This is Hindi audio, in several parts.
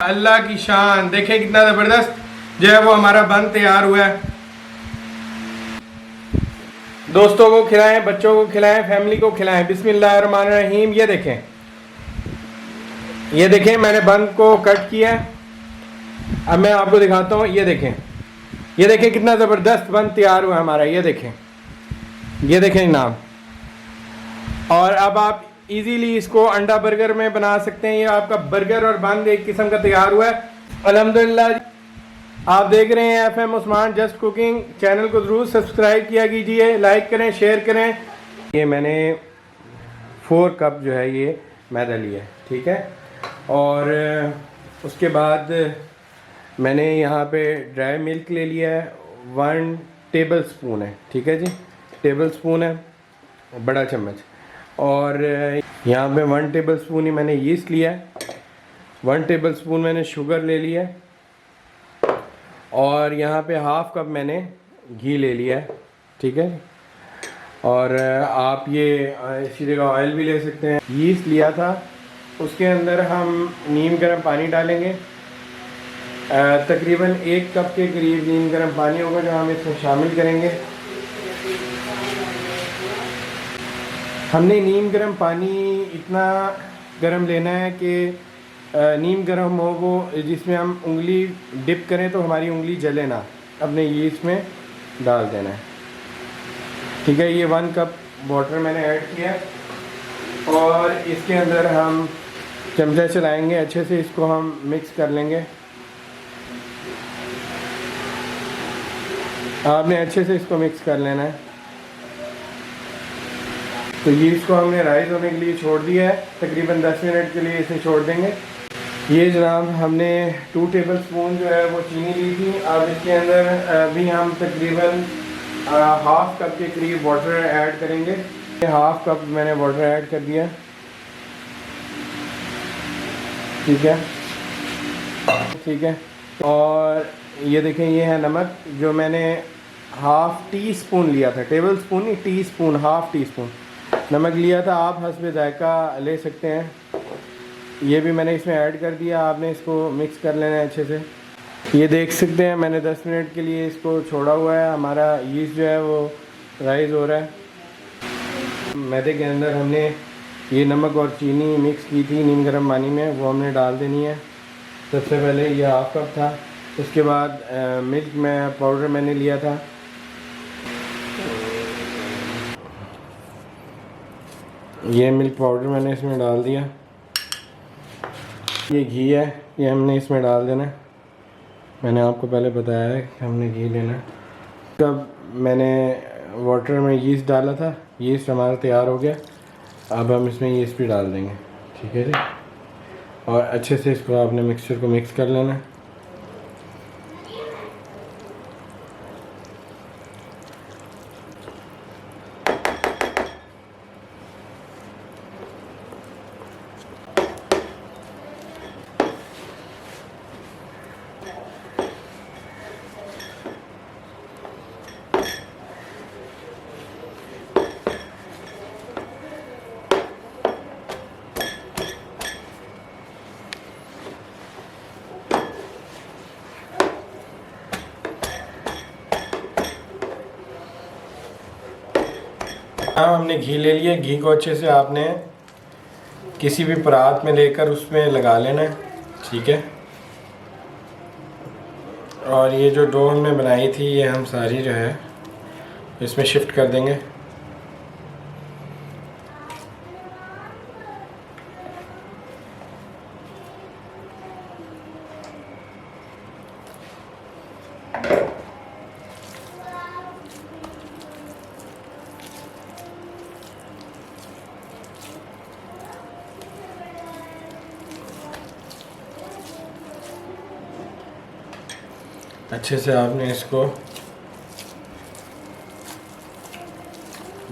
अल्लाह की शान देखें कितना ज़बरदस्त जो है वो हमारा बन तैयार हुआ है। दोस्तों को खिलाएं, बच्चों को खिलाएं, फैमिली को खिलाएं। बिस्मिल्लाहिर्रहमानिर्रहीम। ये देखें मैंने बन को कट किया है। अब मैं आपको दिखाता हूँ। ये देखें कितना ज़बरदस्त बन तैयार हुआ हमारा। ये देखें जनाब। और अब आप इजीली इसको अंडा बर्गर में बना सकते हैं। ये आपका बर्गर और बन एक किस्म का तैयार हुआ है अल्हम्दुलिल्लाह। आप देख रहे हैं FM Usman just cooking. Channel को ज़रूर सब्सक्राइब किया कीजिए, लाइक करें, शेयर करें। ये मैंने 4 कप जो है ये मैदा लिया है, ठीक है। और उसके बाद मैंने यहाँ पे ड्राई मिल्क ले लिया है, 1 टेबल स्पून है, ठीक है जी, टेबल स्पून है, बड़ा चम्मच। और यहाँ पे 1 टेबल स्पून ही मैंने यीस्ट लिया है, 1 टेबल स्पून मैंने शुगर ले लिया है, और यहाँ पे हाफ कप मैंने घी ले लिया है, ठीक है। और आप ये इसी जगह ऑयल भी ले सकते हैं। यीस्ट लिया था, उसके अंदर हम नीम गर्म पानी डालेंगे। तकरीबन 1 कप के करीब नीम गर्म पानी होगा जो हम इसमें शामिल करेंगे। हमने नीम गर्म पानी इतना गर्म लेना है कि नीम गर्म हो वो, जिसमें हम उंगली डिप करें तो हमारी उंगली जले ना। अपने यीस्ट में डाल देना है, ठीक है। ये 1 कप वाटर मैंने ऐड किया और इसके अंदर हम चमचा चलाएंगे, अच्छे से इसको हम मिक्स कर लेंगे। आपने अच्छे से इसको मिक्स कर लेना है। तो ये इसको हमने राइस होने के लिए छोड़ दिया है, तकरीबन 10 मिनट के लिए इसे छोड़ देंगे। ये जनाब हमने 2 टेबल स्पून जो है वो चीनी ली थी। अब इसके अंदर भी हम तकरीबन हाफ कप के करीब वाटर ऐड करेंगे। हाफ कप मैंने वाटर ऐड कर दिया, ठीक है। और ये देखें, ये है नमक जो मैंने हाफ टी स्पून लिया था, टेबल स्पून नहीं, tea spoon, half tea spoon नमक लिया था। आप हस्बे जायका ले सकते हैं। ये भी मैंने इसमें ऐड कर दिया। आपने इसको मिक्स कर लेना है अच्छे से। ये देख सकते हैं मैंने 10 मिनट के लिए इसको छोड़ा हुआ है। हमारा यीस्ट जो है वो राइज हो रहा है। मैदे के अंदर हमने ये नमक और चीनी मिक्स की थी नीम गर्म पानी में, वो हमने डाल देनी है। सबसे पहले ये हाफ कप था, उसके बाद मिल्क में पाउडर मैंने लिया था, ये मिल्क पाउडर मैंने इसमें डाल दिया। ये घी है, ये हमने इसमें डाल देना है। मैंने आपको पहले बताया है कि हमने घी लेना है। तब मैंने वाटर में यीस्ट डाला था, यीस्ट हमारा तैयार हो गया। अब हम इसमें यीस्ट भी डाल देंगे, ठीक है जी। और अच्छे से इसको आपने मिक्सचर को मिक्स कर लेना है। हमने घी ले लिया। घी को अच्छे से आपने किसी भी परात में लेकर उसमें लगा लेना है, ठीक है। और ये जो डो हमने बनाई थी ये हम सारी जो है इसमें शिफ्ट कर देंगे। अच्छे से आपने इसको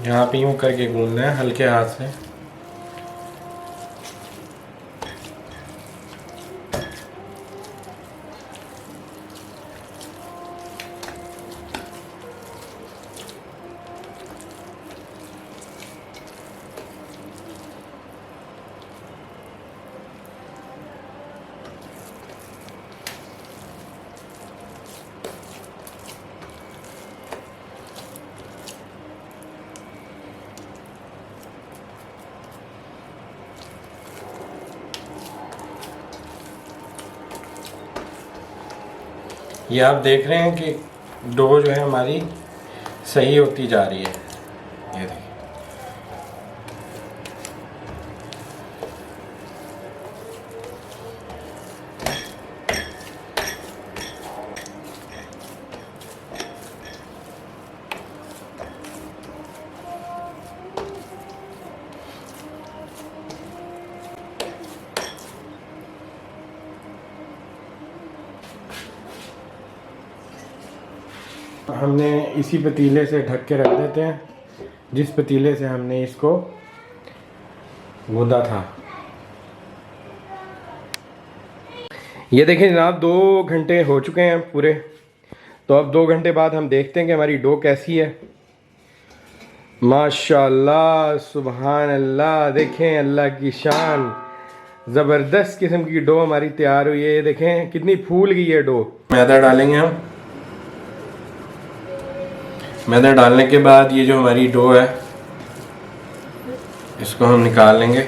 यहाँ पे यूँ करके गूंदना है हल्के हाथ से। ये आप देख रहे हैं कि डो जो है हमारी सही होती जा रही है। ये देखिए, हमने इसी पतीले से ढक के रख देते हैं जिस पतीले से हमने इसको गूंदा था। ये देखिए जनाब, 2 घंटे हो चुके हैं पूरे। तो अब 2 घंटे बाद हम देखते हैं कि हमारी डो कैसी है। माशाल्लाह, सुभान अल्लाह, देखें अल्लाह की शान, ज़बरदस्त किस्म की डो हमारी तैयार हुई है। ये देखें कितनी फूल गई है डो। मैदा डालेंगे हम। मैदा डालने के बाद ये जो हमारी डो है इसको हम निकाल लेंगे।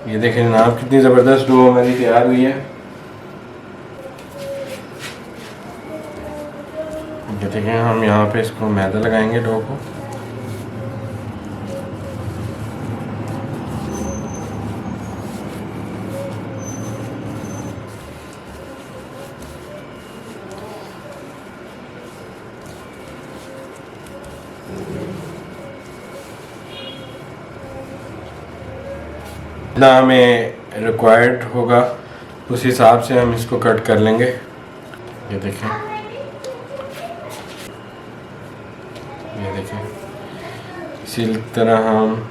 ये देखें जनाब, कितनी ज़बरदस्त डो हमारी तैयार हुई है। ये देखें, हम यहाँ पे इसको मैदा लगाएंगे डो को। जितना हमें रिक्वायर्ड होगा उस हिसाब से हम इसको कट कर लेंगे। ये देखें, ये देखें, इसी तरह हम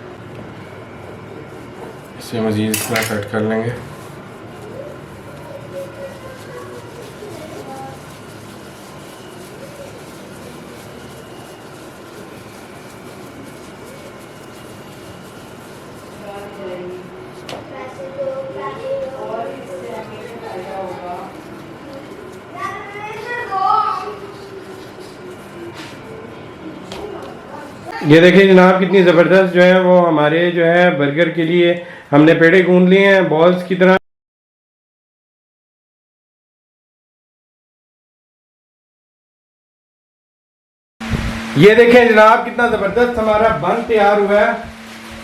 इसे मज़ीद इस तरह कट कर लेंगे। ये देखिए जनाब, कितनी ज़बरदस्त जो है वो हमारे जो है बर्गर के लिए हमने पेड़े गूंद लिए हैं बॉल्स की तरह। ये देखें जनाब, कितना ज़बरदस्त हमारा बन तैयार हुआ है।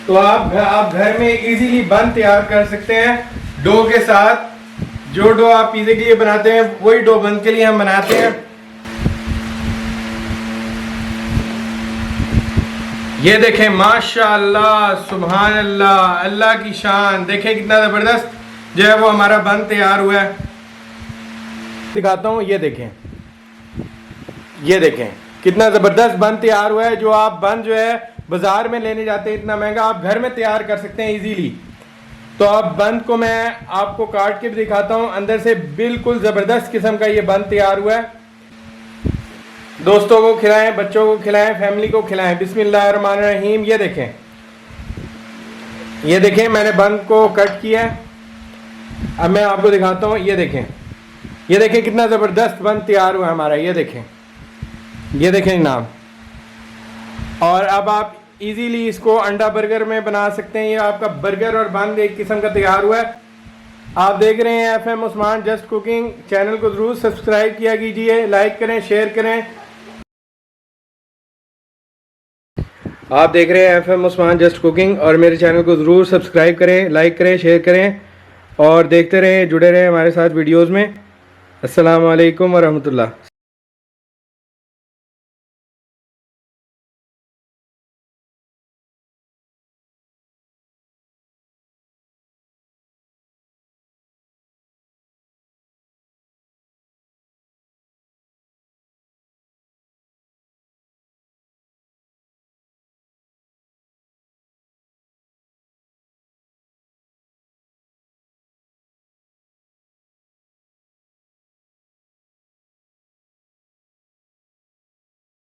तो आप घर में इजीली बन तैयार कर सकते हैं डो के साथ। जो डो आप पिज़्ज़े के लिए बनाते हैं वही डो बन के लिए हम बनाते हैं। ये देखें, माशाअल्लाह, सुभान अल्लाह, अल्लाह की शान, देखें कितना ज़बरदस्त जो है वो हमारा बन तैयार हुआ है। दिखाता हूँ, ये देखें, ये देखें कितना ज़बरदस्त बन तैयार हुआ है। जो आप बन जो है बाज़ार में लेने जाते हैं इतना महंगा, आप घर में तैयार कर सकते हैं इजीली। तो अब बन को मैं आपको काट के भी दिखाता हूँ। अंदर से बिल्कुल ज़बरदस्त किस्म का ये बन तैयार हुआ है। दोस्तों को खिलाएं, बच्चों को खिलाएं, फैमिली को खिलाएं। बिस्मिल्लाहिर्रहमानिर्रहीम। ये देखें, ये देखें, मैंने बन को कट किया है। अब मैं आपको दिखाता हूँ। ये देखें, ये देखें कितना ज़बरदस्त बन तैयार हुआ हमारा। ये देखें, ये देखें जनाब। और अब आप इजीली इसको अंडा बर्गर में बना सकते हैं। ये आपका बर्गर और बन एक किस्म का तैयार हुआ है। आप देख रहे हैं FM Usman just cooking. Channel को ज़रूर सब्सक्राइब किया कीजिए, लाइक करें, शेयर करें। आप देख रहे हैं FM उस्मान जस्ट कुकिंग और मेरे चैनल को ज़रूर सब्सक्राइब करें, लाइक करें, शेयर करें और देखते रहें, जुड़े रहें हमारे साथ वीडियोस में। अस्सलाम वालेकुम व रहमतुल्लाह।